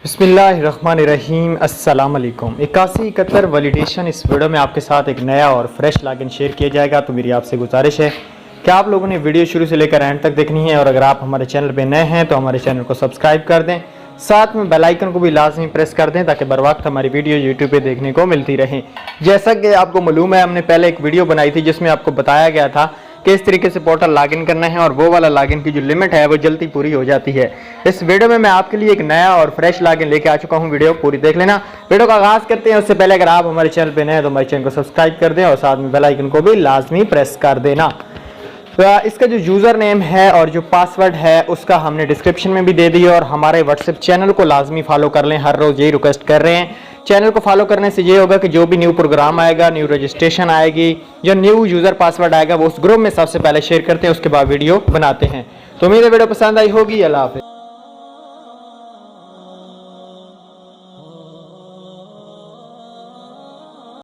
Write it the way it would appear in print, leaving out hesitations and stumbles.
बिस्मिल्लाहिर्रहमानिर्रहीम अस्सलाम वालेकुम। 8171 वैलिडेशन इस वीडियो में आपके साथ एक नया और फ्रेश लॉगिन शेयर किया जाएगा। तो मेरी आपसे गुजारिश है कि आप लोगों ने वीडियो शुरू से लेकर एंड तक देखनी है और अगर आप हमारे चैनल पे नए हैं तो हमारे चैनल को सब्सक्राइब कर दें, साथ में बेल आइकन को भी लाजमी प्रेस कर दें ताकि बर वक्त हमारी वीडियो यूट्यूब पे देखने को मिलती रहे। जैसा कि आपको मालूम है, हमने पहले एक वीडियो बनाई थी जिसमें आपको बताया गया था कि इस तरीके से पोर्टल लॉगिन करना है और वो वाला लॉगिन की जो लिमिट है वो जल्दी पूरी हो जाती है। इस वीडियो में मैं आपके लिए एक नया और फ्रेश लॉगिन लेके आ चुका हूं, वीडियो पूरी देख लेना। वीडियो का आगाज करते हैं। उससे पहले अगर आप हमारे चैनल पे नए हैं तो हमारे चैनल को सब्सक्राइब कर दें और साथ में बेल आइकन को भी लाजमी प्रेस कर देना। तो इसका जो यूज़र नेम है और जो पासवर्ड है उसका हमने डिस्क्रिप्शन में भी दे दी है और हमारे व्हाट्सएप चैनल को लाजमी फॉलो कर लें। हर रोज़ यही रिक्वेस्ट कर रहे हैं। चैनल को फॉलो करने से ये होगा कि जो भी न्यू प्रोग्राम आएगा, न्यू रजिस्ट्रेशन आएगी, जो न्यू यूज़र पासवर्ड आएगा वो उस ग्रुप में सबसे पहले शेयर करते हैं, उसके बाद वीडियो बनाते हैं। तो उम्मीद है वीडियो पसंद आई होगी। अल्लाह हाफ़िज़।